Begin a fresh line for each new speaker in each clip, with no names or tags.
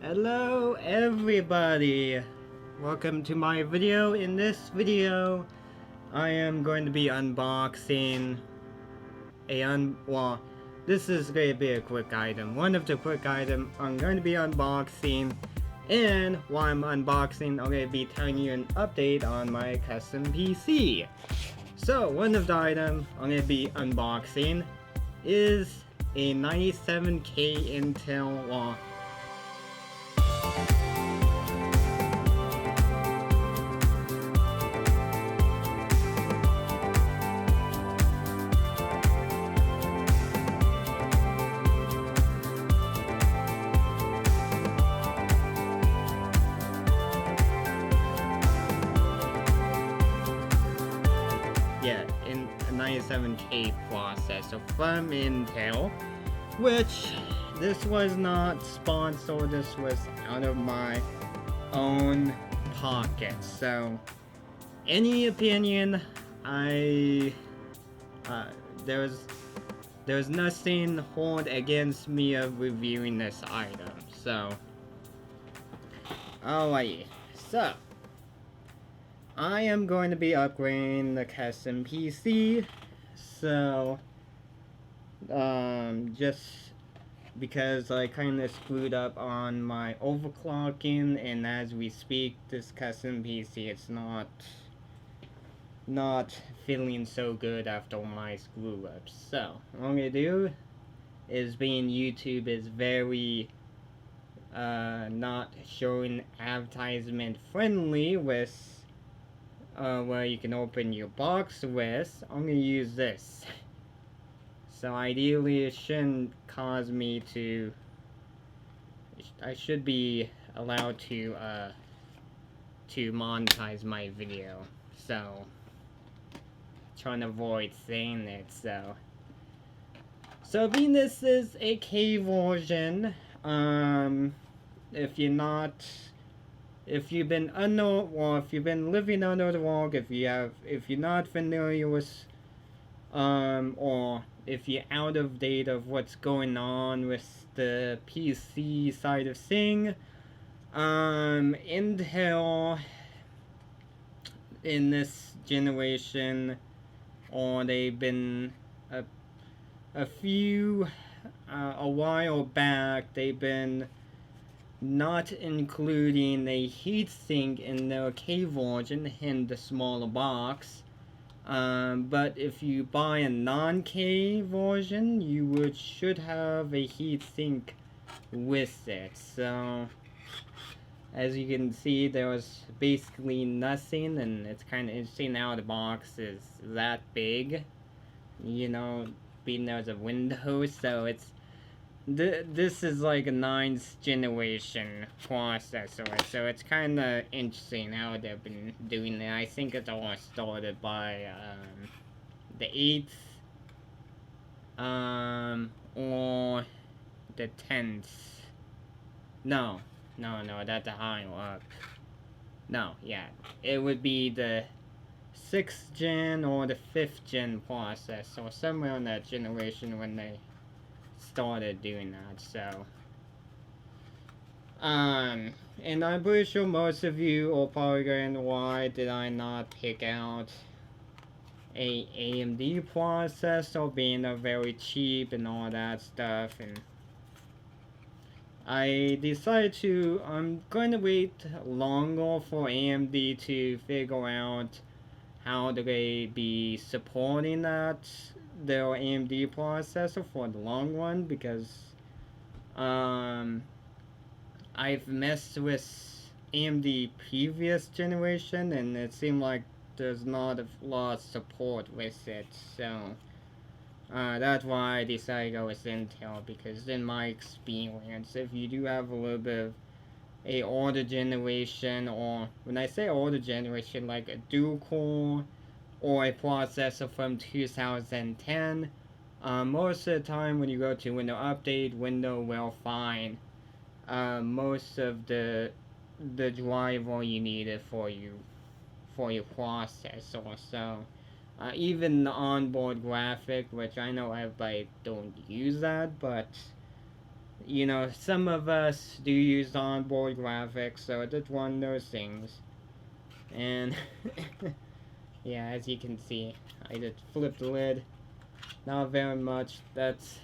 Hello everybody! Welcome to my video. In this video, I am going to be unboxing this is going to be a quick item. One of the quick items I'm going to be unboxing, and while I'm unboxing, I'm going to be telling you an update on my custom PC. So, one of the items I'm going to be unboxing is a 97K Intel in a 97K processor from Intel, which this was not sponsored. This was out of my own pocket. So, any opinion, there's nothing hold against me of reviewing this item. So, alrighty. So, I am going to be upgrading the custom PC, so, just because I kind of screwed up on my overclocking, and as we speak, this custom PC, it's not feeling so good after my screw-ups. So, what I'm gonna do is, being YouTube is very, not showing advertisement friendly with where you can open your box with, I'm gonna use this. So ideally it shouldn't cause me to, I should be allowed to monetize my video. So, trying to avoid saying it, so being this is a K version, if you've been unknown, or if you've been living under the rock, if you're not familiar with, or if you're out of date of what's going on with the PC side of thing, Intel in this generation, or they've been a while back, they've been not including a heatsink in their K version in the smaller box. But if you buy a non-K version, you should have a heatsink with it. So, as you can see, there was basically nothing, and it's kind of interesting how the box is that big. You know, being there's a window, so it's this is like a 9th generation processor, so it's kind of interesting how they've been doing it. I think it's all started by the 8th, or the 10th. No, that's a high up. No, yeah, it would be the 6th gen or the 5th gen processor, somewhere in that generation when they started doing that. So, and I'm pretty sure most of you are probably going, why did I not pick out a AMD processor, being a very cheap and all that stuff. And I decided I'm going to wait longer for AMD to figure out how they be supporting their AMD processor for the long run, because I've messed with AMD previous generation, and it seemed like there's not a lot of support with it. So that's why I decided to go with Intel, because in my experience, if you do have a little bit of a older generation, or when I say older generation, like a dual core or a processor from 2010, most of the time when you go to Windows Update, Windows will find most of the driver you needed for your processor. So even the onboard graphic, which I know everybody don't use that, but you know, some of us do use onboard graphics, so that's one of those things. And yeah, as you can see, I just flipped the lid. Not very much. That's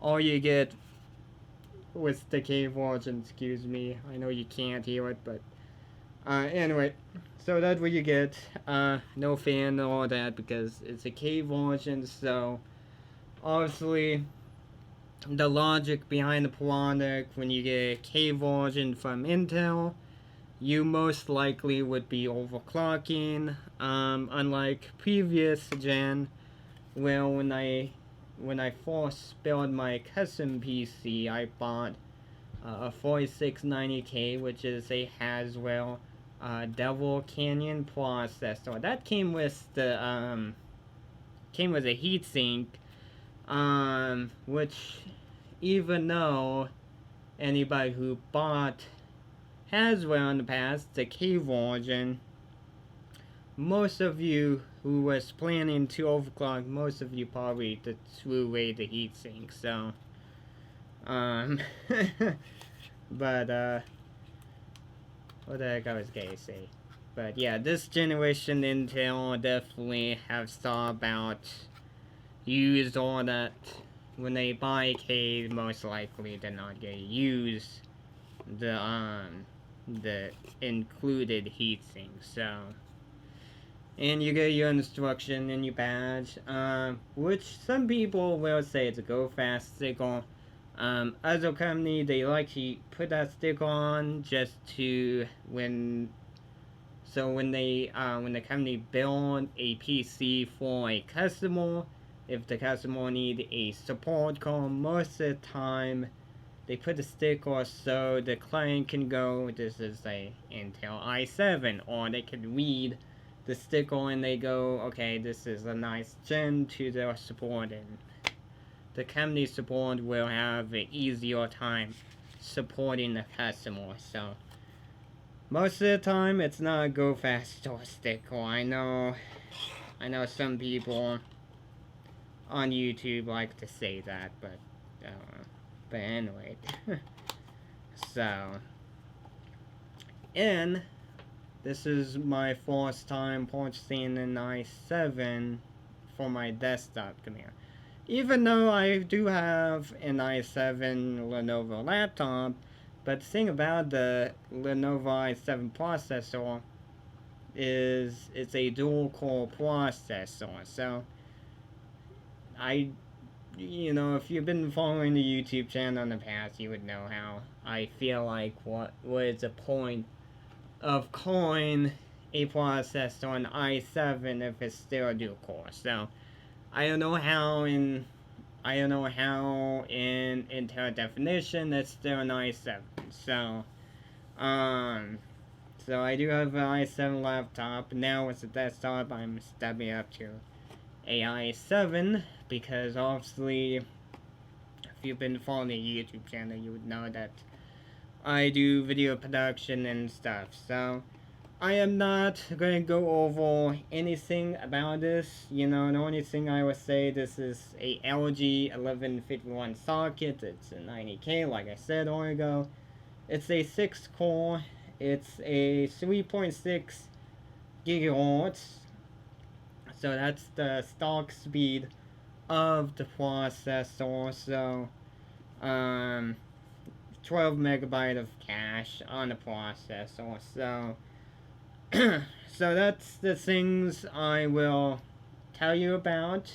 all you get with the cave version. Excuse me. I know you can't hear it, but anyway, so that's what you get. No fan and all that because it's a cave version. So obviously, the logic behind the product when you get a cave version from Intel, you most likely would be overclocking. Unlike previous gen, where when I first built my custom PC, I bought a 4690K, which is a Haswell Devil Canyon processor. That came with the came with a heatsink, which even though anybody who bought Haswell in the past, the K version, most of you who was planning to overclock, most of you probably threw away the heatsink. So, but what the heck I was gonna say? But yeah, this generation Intel definitely have thought about used all that. When they buy a K, most likely they're not gonna use the included heatsink. So, and you get your instruction and your badge, which some people will say it's a go fast sticker. Other company, they like to put that sticker on just to when when the company build a PC for a customer, if the customer need a support call, most of the time they put a sticker so the client can go, this is a Intel i7, or they can read the sticker and they go, okay, this is a nice gen to their support, and the company support will have an easier time supporting the customer. So most of the time it's not a go fast or sticker. I know some people on YouTube like to say that, but anyway. So, and this is my first time purchasing an i7 for my desktop computer. Even though I do have an i7 Lenovo laptop, but the thing about the Lenovo i7 processor is it's a dual core processor. So you know, if you've been following the YouTube channel in the past, you would know how I feel like what is the point of calling a processor an i7 if it's still a dual core. So I don't know how in Intel definition it's still an i7. So so I do have an i7 laptop. Now with the desktop, I'm stepping up to a i7 because obviously, if you've been following the YouTube channel, you would know that I do video production and stuff. So I am not going to go over anything about this. You know, the only thing I would say, this is a LG 1151 socket. It's a 90K, like I said a while ago. It's a 6-core. It's a 3.6 gigahertz. So that's the stock speed of the processor. So 12 megabyte of cache on the processor. So so that's the things I will tell you about.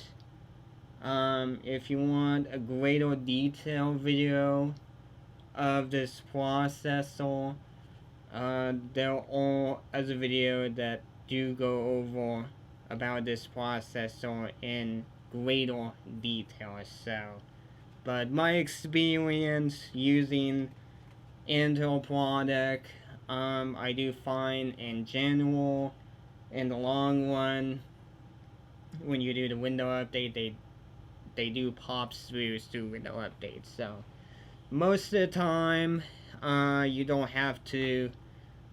If you want a greater detailed video of this processor, there are other videos that do go over about this processor in greater detail. So, but my experience using Intel product, I do find in general, in the long run, when you do the window update, they do pop through window updates. So most of the time, you don't have to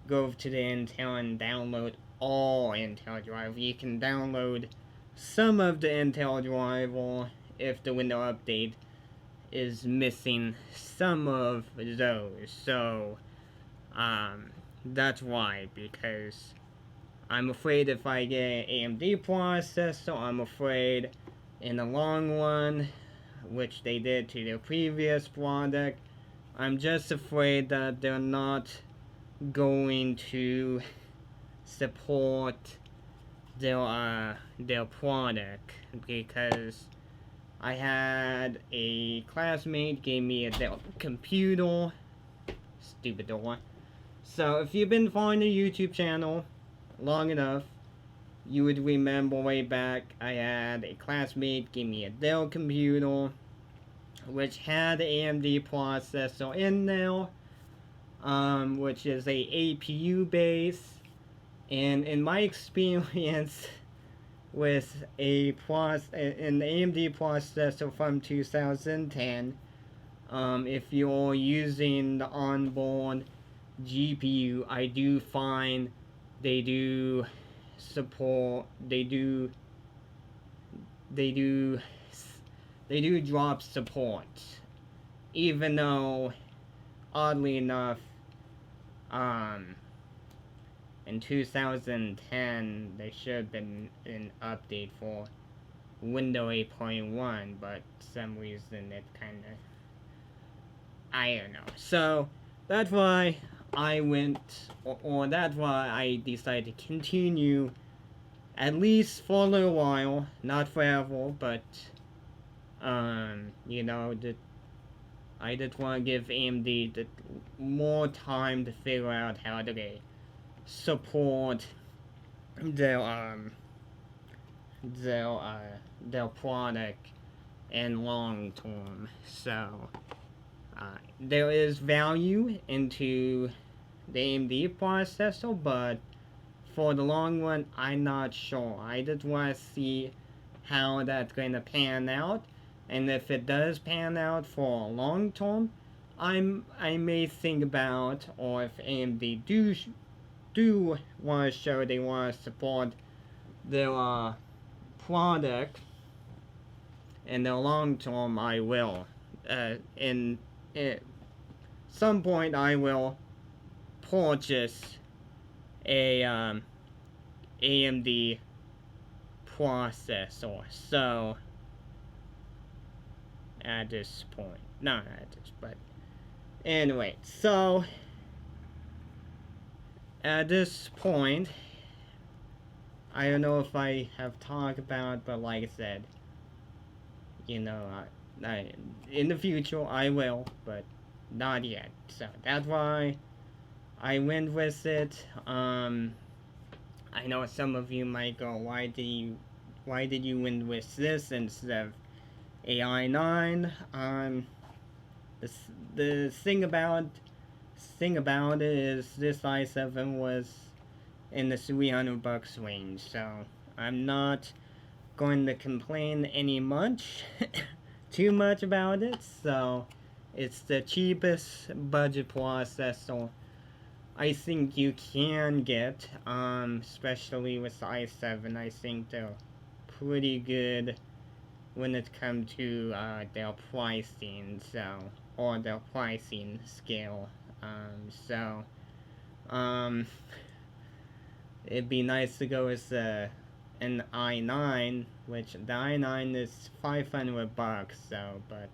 go to the Intel and download all Intel driver. You can download some of the Intel driver if the window update is missing some of those. So that's why, because I'm afraid if I get an AMD processor, I'm afraid in the long run, which they did to their previous product, I'm just afraid that they're not going to support their product, because I had a classmate gave me a Dell computer. Stupid door. So if you've been following the YouTube channel long enough, you would remember way back I had a classmate give me a Dell computer which had the AMD processor in there, which is a APU base. And in my experience with an AMD processor from 2010, if you're using the onboard GPU, I do find they do support, they do drop support, even though oddly enough in 2010 there should have been an update for Windows 8.1, but for some reason it kinda, I don't know. So that's why I went, or that's why I decided to continue, at least for a little while, not forever, but you know, I just want to give AMD more time to figure out how to support their product and long term. So there is value into the AMD processor, but for the long run, I'm not sure. I just want to see how that's going to pan out, and if it does pan out for long term, I may think about, or if AMD do want to show they want to support their product in the long term, I will. In some point, I will purchase a AMD processor. So at this point, not at this, but anyway, so at this point, I don't know if I have talked about, but like I said, you know, in the future I will, but not yet. So that's why I went with it. I know some of you might go, why did you win with this instead of AI9? The thing about it is this i7 was in the $300 range, so I'm not going to complain too much about it. So it's the cheapest budget processor I think you can get, especially with the i7. I think they're pretty good when it comes to their pricing, or their pricing scale. It'd be nice to go with an i9, which the i9 is $500, so, but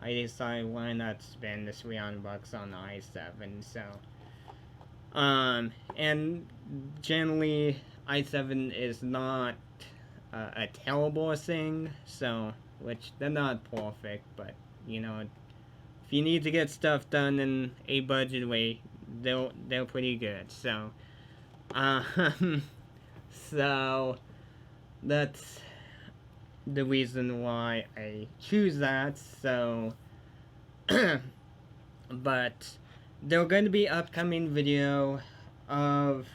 I decided why not spend the $300 on the i7, so. And generally, i7 is not a terrible thing, so, which they're not perfect, but, you know, if you need to get stuff done in a budget way, they're pretty good, so, so, that's the reason why I choose that, so, but there's going to be upcoming video of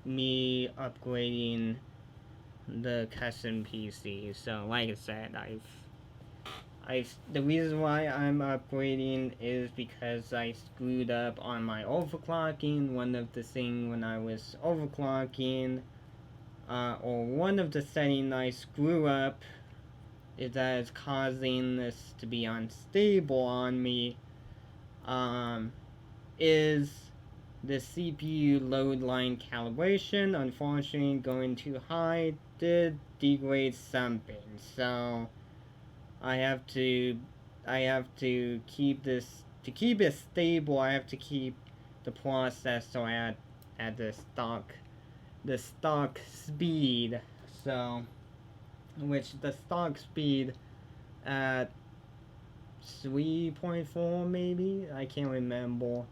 me upgrading the custom PC. So like I said, the reason why I'm upgrading is because I screwed up on my overclocking. One of the things when I was overclocking, or one of the settings I screw up that is causing this to be unstable on me is the CPU load line calibration. Unfortunately, going too high did degrade something, so I have to keep this, to keep it stable. I have to keep the processor at the stock speed. So, which the stock speed at 3.4 maybe, I can't remember.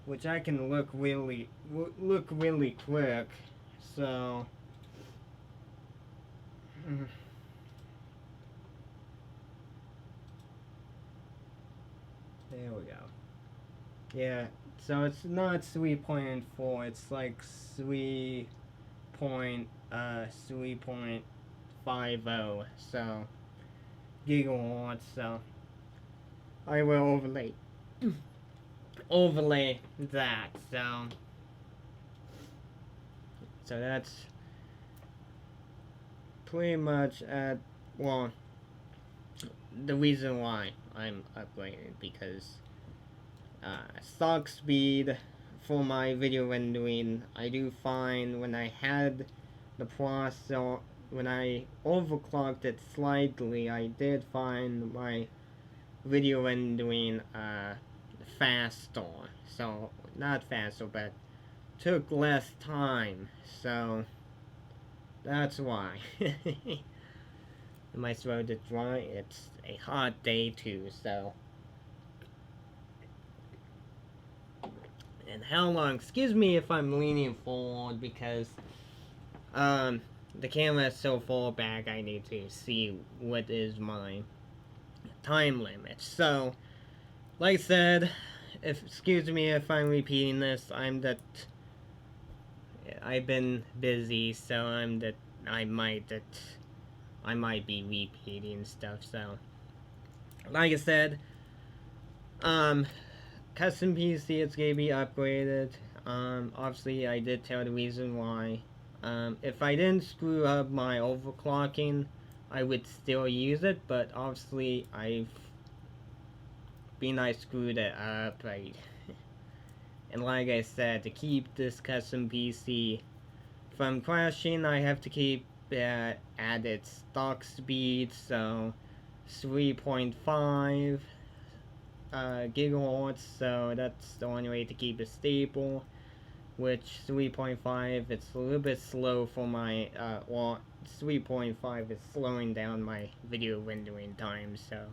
Which I can look really quick. So. There we go. Yeah, so it's not 3.4, it's like 3.50, so gigawatts. So I will overlay that. So that's pretty much at, well, the reason why I'm upgrading, because stock speed for my video rendering, I do find when I had the processor, when I overclocked it slightly, I did find my video rendering faster. So, not faster, but took less time. So, that's why. My throat is dry. It's a hot day too, so. And how long? Excuse me if I'm leaning forward, because the camera is so far back. I need to see what is my time limit. So, like I said, excuse me if I'm repeating this. I've been busy, so I might be repeating stuff. So, like I said, custom PC, it's gonna be upgraded. Obviously, I did tell the reason why. If I didn't screw up my overclocking, I would still use it, but obviously, I screwed it up, right? And like I said, to keep this custom PC from crashing, I have to keep it at its stock speed, so 3.5 gigawatts, so that's the only way to keep it stable. Which 3.5, it's a little bit slow for my, 3.5 is slowing down my video rendering time, so,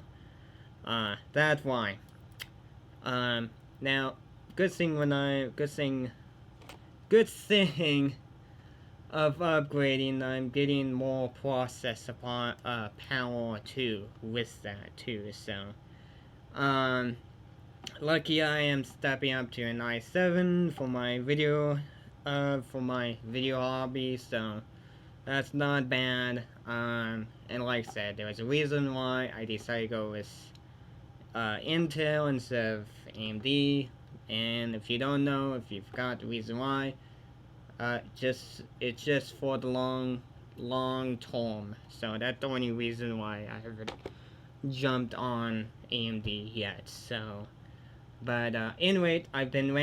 that's why. Now, good thing of upgrading, I'm getting more processor power too, with that too, so, lucky I am stepping up to an i7 for my video hobby, so that's not bad. And like I said, there was a reason why I decided to go with Intel instead of AMD. And if you don't know, if you forgot the reason why, it's just for the long term. So that's the only reason why I haven't jumped on AMD yet. So, but anyway, I've been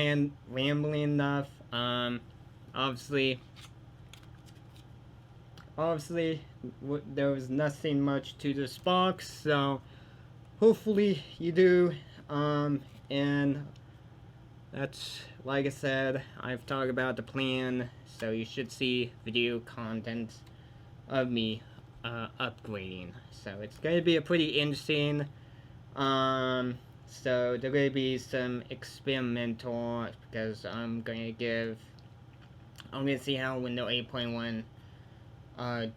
rambling enough. Obviously, there was nothing much to this box, so hopefully you do. And that's, like I said, I've talked about the plan, so you should see video content of me upgrading. So it's going to be a pretty interesting. So there will be some experimental, because I'm going to see how Windows 8.1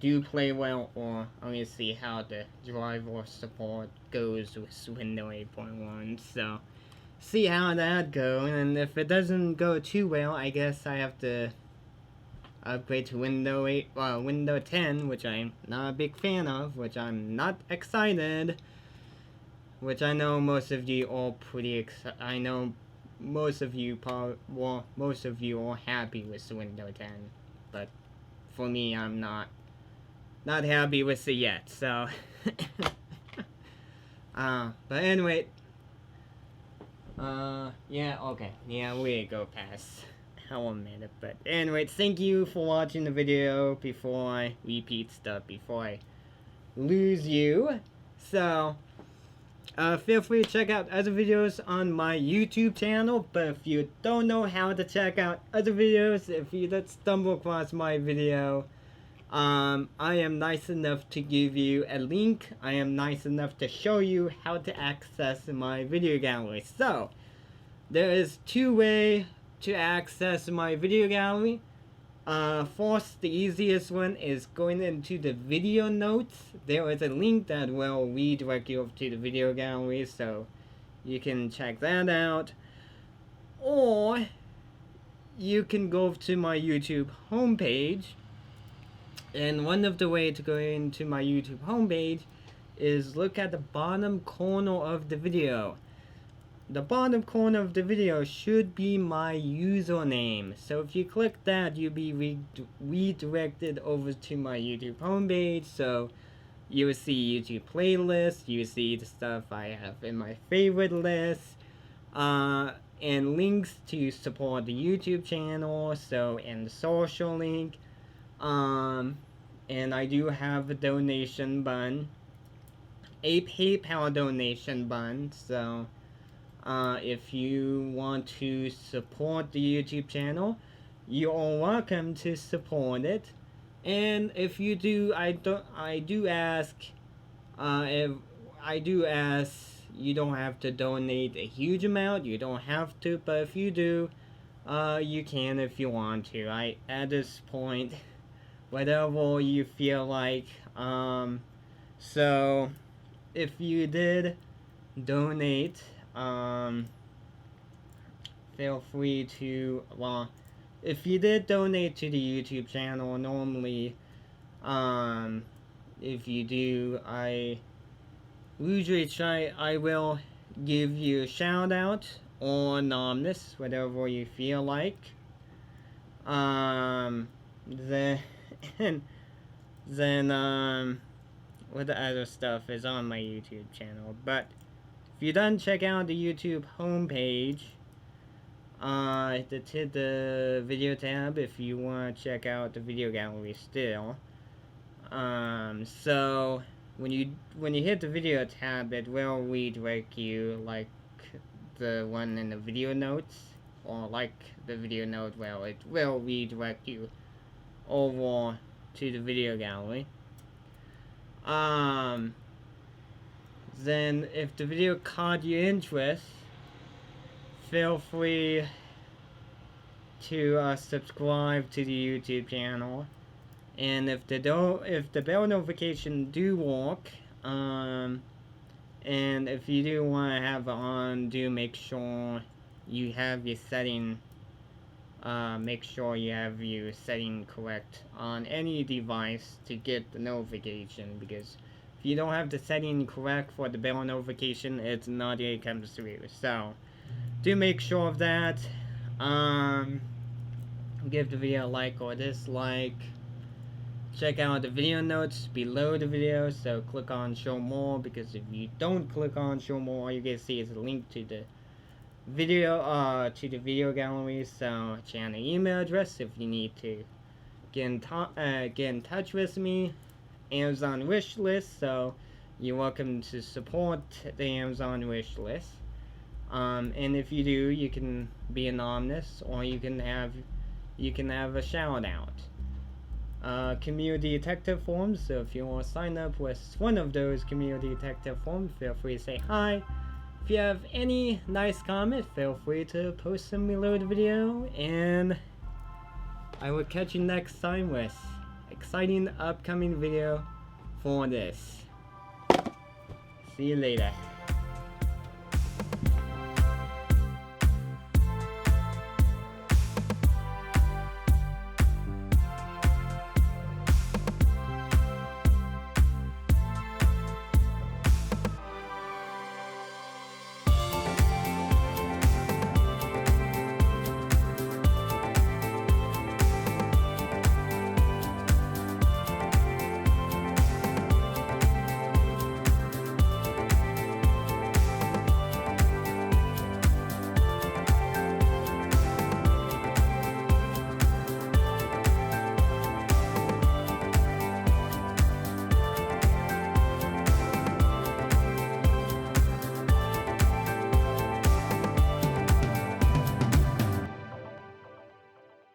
do play well, or I'm going to see how the driver support goes with Windows 8.1. So see how that goes, and if it doesn't go too well, I guess I have to upgrade to Windows 10, which I'm not a big fan of, which I'm not excited. Which I know most of you are I know most of you are happy with Windows 10, but for me, I'm not not happy with it yet. So, but anyway, yeah, okay, yeah, we go past 1 minute. But anyway, thank you for watching the video. Before I repeat stuff, before I lose you, so. Feel free to check out other videos on my YouTube channel, but if you don't know how to check out other videos, if you just stumble across my video, I am nice enough to give you a link. I am nice enough to show you how to access my video gallery. So, there is 2 ways to access my video gallery. First, the easiest one is going into the video notes. There is a link that will redirect you to the video gallery, so you can check that out. Or you can go to my YouTube homepage, and one of the ways to go into my YouTube homepage is look at the bottom corner of the video. The bottom corner of the video should be my username. So if you click that, you'll be redirected over to my YouTube homepage. So you will see YouTube playlists, you will see the stuff I have in my favorite list, and links to support the YouTube channel, so, and the social link. And I do have a donation button, a PayPal donation button, so if you want to support the YouTube channel, you are welcome to support it. And if you do, I do ask you don't have to donate a huge amount. You don't have to, but if you do, you can if you want to. At this point, whatever you feel like. So if you did donate, feel free to, well, if you did donate to the YouTube channel, normally, if you do, I will give you a shout out or anonymous, whatever you feel like. Then what the other stuff is on my YouTube channel, but if you don't check out the YouTube homepage, hit the video tab if you want to check out the video gallery still. So when you hit the video tab, it will redirect you like the one in the video notes, or like the video note. Well, it will redirect you over to the video gallery. Then if the video caught your interest, feel free to subscribe to the YouTube channel. And if the bell notification do work, and if you do want to have it on, do make sure you have your setting. Make sure you have your setting correct on any device to get the notification, because if you don't have the setting correct for the bell notification, it's not gonna come through. So do make sure of that. Give the video a like or dislike. Check out the video notes below the video, so click on show more, because if you don't click on show more, all you get to see is a link to the video gallery. So channel email address if you need to get in touch with me. Amazon wish list, so you're welcome to support the Amazon wish list. And if you do, you can be anonymous, or you can have a shout out. Community detective forums, so if you want to sign up with one of those community detective forums, feel free to say hi. If you have any nice comment, feel free to post them below the video, and I will catch you next time with exciting upcoming video for this. See you later.